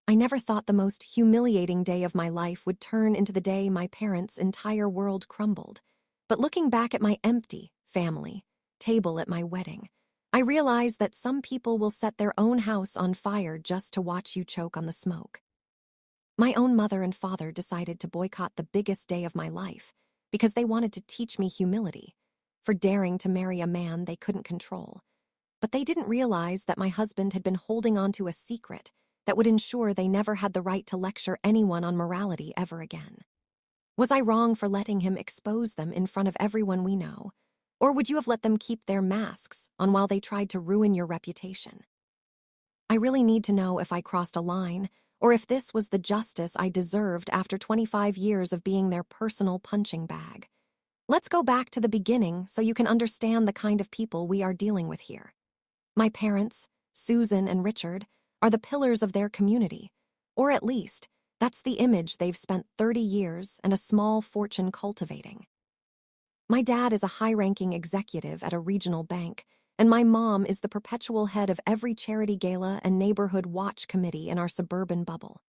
I never thought the most humiliating day of my life would turn into the day my parents' entire world crumbled. But looking back at my empty family table at my wedding, I realized that some people will set their own house on fire just to watch you choke on the smoke. My own mother and father decided to boycott the biggest day of my life because they wanted to teach me humility for daring to marry a man they couldn't control. But they didn't realize that my husband had been holding on to a secret that would ensure they never had the right to lecture anyone on morality ever again. Was I wrong for letting him expose them in front of everyone we know? Or would you have let them keep their masks on while they tried to ruin your reputation? I really need to know if I crossed a line, or if this was the justice I deserved after 25 years of being their personal punching bag. Let's go back to the beginning so you can understand the kind of people we are dealing with here. My parents, Susan and Richard, are the pillars of their community, or at least, that's the image they've spent 30 years and a small fortune cultivating. My dad is a high-ranking executive at a regional bank, and my mom is the perpetual head of every charity gala and neighborhood watch committee in our suburban bubble.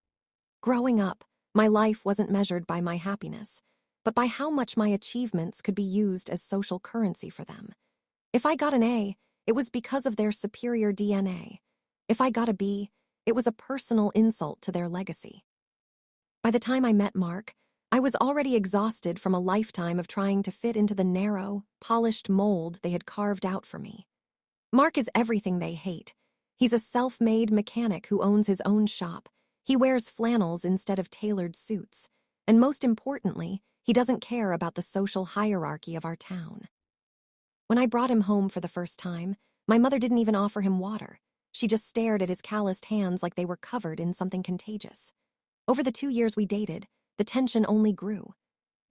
Growing up, my life wasn't measured by my happiness, but by how much my achievements could be used as social currency for them. If I got an A, it was because of their superior DNA. If I got a B, it was a personal insult to their legacy. By the time I met Mark, I was already exhausted from a lifetime of trying to fit into the narrow, polished mold they had carved out for me. Mark is everything they hate. He's a self-made mechanic who owns his own shop. He wears flannels instead of tailored suits. And most importantly, he doesn't care about the social hierarchy of our town. When I brought him home for the first time, my mother didn't even offer him water. She just stared at his calloused hands like they were covered in something contagious. Over the 2 years we dated, the tension only grew.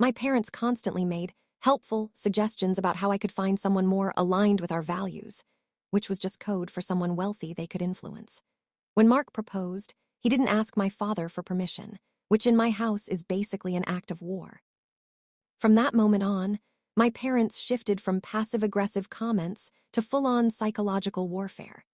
My parents constantly made helpful suggestions about how I could find someone more aligned with our values, which was just code for someone wealthy they could influence. When Mark proposed, he didn't ask my father for permission, which in my house is basically an act of war. From that moment on, my parents shifted from passive-aggressive comments to full-on psychological warfare.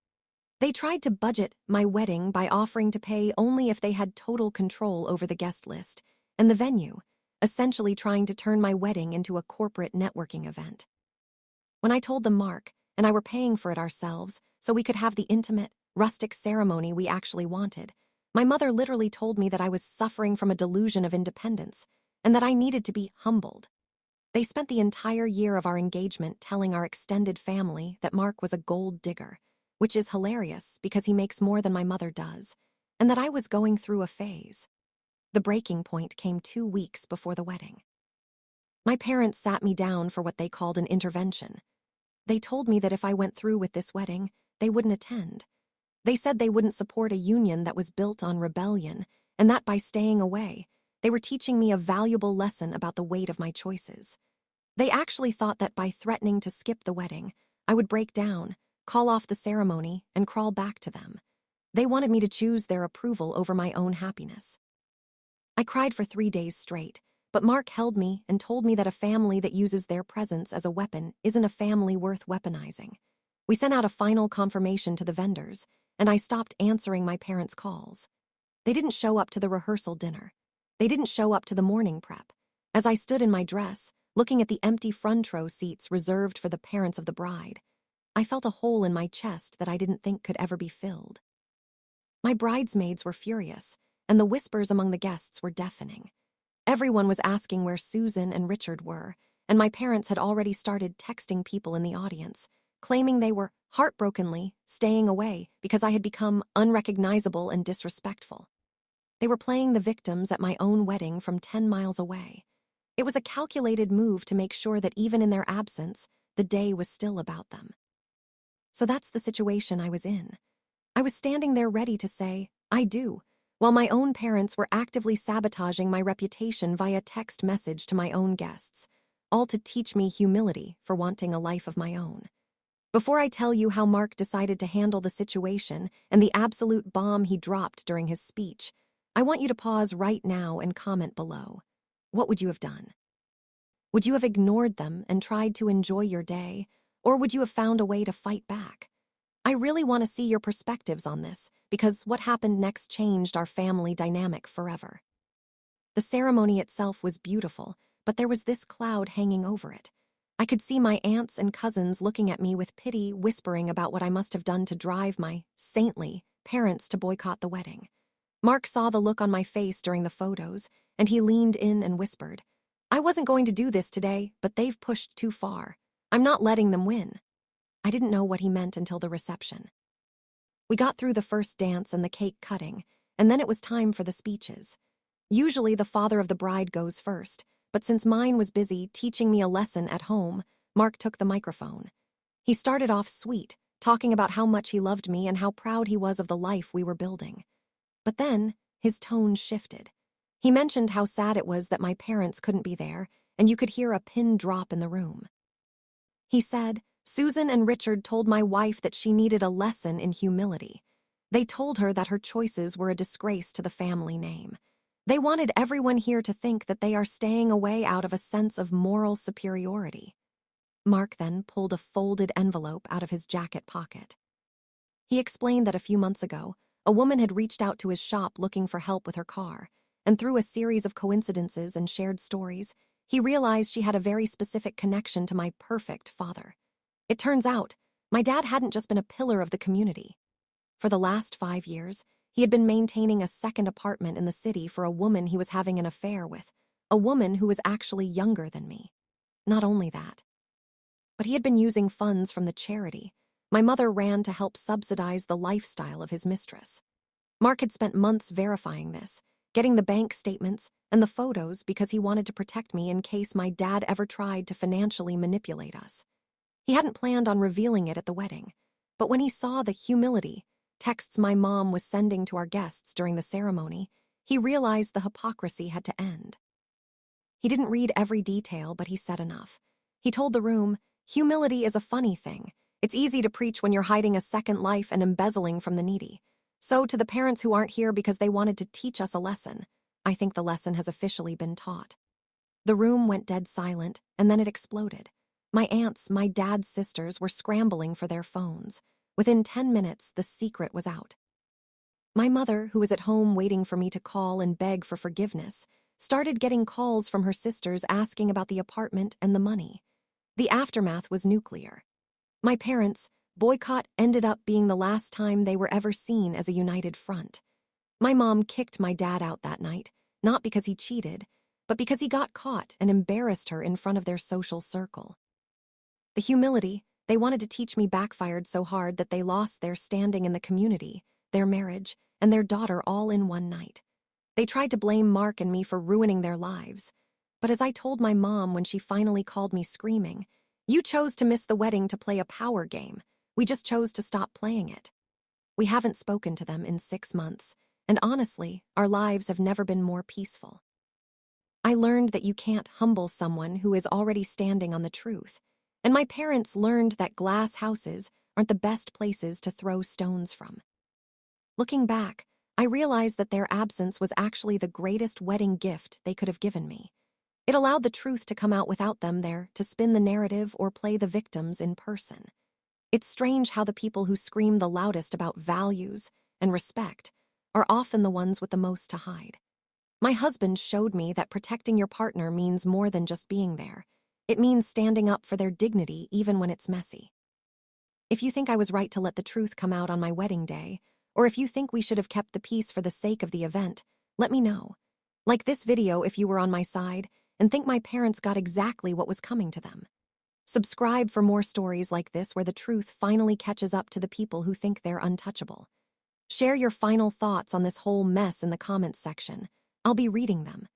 They tried to budget my wedding by offering to pay only if they had total control over the guest list and the venue, essentially trying to turn my wedding into a corporate networking event. When I told them Mark and I were paying for it ourselves so we could have the intimate, rustic ceremony we actually wanted, my mother literally told me that I was suffering from a delusion of independence and that I needed to be humbled. They spent the entire year of our engagement telling our extended family that Mark was a gold digger, which is hilarious because he makes more than my mother does, and that I was going through a phase. The breaking point came 2 weeks before the wedding. My parents sat me down for what they called an intervention. They told me that if I went through with this wedding, they wouldn't attend. They said they wouldn't support a union that was built on rebellion, and that by staying away, they were teaching me a valuable lesson about the weight of my choices. They actually thought that by threatening to skip the wedding, I would break down, call off the ceremony, and crawl back to them. They wanted me to choose their approval over my own happiness. I cried for 3 days straight, but Mark held me and told me that a family that uses their presence as a weapon isn't a family worth weaponizing. We sent out a final confirmation to the vendors, and I stopped answering my parents' calls. They didn't show up to the rehearsal dinner. They didn't show up to the morning prep. As I stood in my dress, looking at the empty front row seats reserved for the parents of the bride, I felt a hole in my chest that I didn't think could ever be filled. My bridesmaids were furious, and the whispers among the guests were deafening. Everyone was asking where Susan and Richard were, and my parents had already started texting people in the audience, claiming they were heartbrokenly staying away because I had become unrecognizable and disrespectful. They were playing the victims at my own wedding from 10 miles away. It was a calculated move to make sure that even in their absence, the day was still about them. So that's the situation I was in. I was standing there ready to say, I do, while my own parents were actively sabotaging my reputation via text message to my own guests, all to teach me humility for wanting a life of my own. Before I tell you how Mark decided to handle the situation and the absolute bomb he dropped during his speech, I want you to pause right now and comment below. What would you have done? Would you have ignored them and tried to enjoy your day, or would you have found a way to fight back? I really want to see your perspectives on this, because what happened next changed our family dynamic forever. The ceremony itself was beautiful, but there was this cloud hanging over it. I could see my aunts and cousins looking at me with pity, whispering about what I must have done to drive my saintly parents to boycott the wedding. Mark saw the look on my face during the photos, and he leaned in and whispered, "I wasn't going to do this today, but they've pushed too far. I'm not letting them win." I didn't know what he meant until the reception. We got through the first dance and the cake cutting, and then it was time for the speeches. Usually the father of the bride goes first, but since mine was busy teaching me a lesson at home, Mark took the microphone. He started off sweet, talking about how much he loved me and how proud he was of the life we were building. But then, his tone shifted. He mentioned how sad it was that my parents couldn't be there, and you could hear a pin drop in the room. He said, "Susan and Richard told my wife that she needed a lesson in humility. They told her that her choices were a disgrace to the family name. They wanted everyone here to think that they are staying away out of a sense of moral superiority." Mark then pulled a folded envelope out of his jacket pocket. He explained that a few months ago, a woman had reached out to his shop looking for help with her car, and through a series of coincidences and shared stories, he realized she had a very specific connection to my perfect father. It turns out, my dad hadn't just been a pillar of the community. For the last 5 years, he had been maintaining a second apartment in the city for a woman he was having an affair with, a woman who was actually younger than me. Not only that, but he had been using funds from the charity my mother ran to help subsidize the lifestyle of his mistress. Mark had spent months verifying this, getting the bank statements and the photos because he wanted to protect me in case my dad ever tried to financially manipulate us. He hadn't planned on revealing it at the wedding, but when he saw the humility texts my mom was sending to our guests during the ceremony, he realized the hypocrisy had to end. He didn't read every detail, but he said enough. He told the room, "Humility is a funny thing. It's easy to preach when you're hiding a second life and embezzling from the needy. So to the parents who aren't here because they wanted to teach us a lesson, I think the lesson has officially been taught." The room went dead silent, and then it exploded. My aunts, my dad's sisters, were scrambling for their phones. Within 10 minutes, the secret was out. My mother, who was at home waiting for me to call and beg for forgiveness, started getting calls from her sisters asking about the apartment and the money. The aftermath was nuclear. My parents' boycott ended up being the last time they were ever seen as a united front. My mom kicked my dad out that night, not because he cheated, but because he got caught and embarrassed her in front of their social circle. The humility they wanted to teach me backfired so hard that they lost their standing in the community, their marriage, and their daughter all in one night. They tried to blame Mark and me for ruining their lives. But as I told my mom when she finally called me screaming, "You chose to miss the wedding to play a power game. We just chose to stop playing it." We haven't spoken to them in 6 months, and honestly, our lives have never been more peaceful. I learned that you can't humble someone who is already standing on the truth, and my parents learned that glass houses aren't the best places to throw stones from. Looking back, I realized that their absence was actually the greatest wedding gift they could have given me. It allowed the truth to come out without them there to spin the narrative or play the victims in person. It's strange how the people who scream the loudest about values and respect are often the ones with the most to hide. My husband showed me that protecting your partner means more than just being there. It means standing up for their dignity even when it's messy. If you think I was right to let the truth come out on my wedding day, or if you think we should have kept the peace for the sake of the event, let me know. Like this video if you were on my side and think my parents got exactly what was coming to them. Subscribe for more stories like this where the truth finally catches up to the people who think they're untouchable. Share your final thoughts on this whole mess in the comments section. I'll be reading them.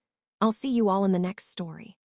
I'll see you all in the next story.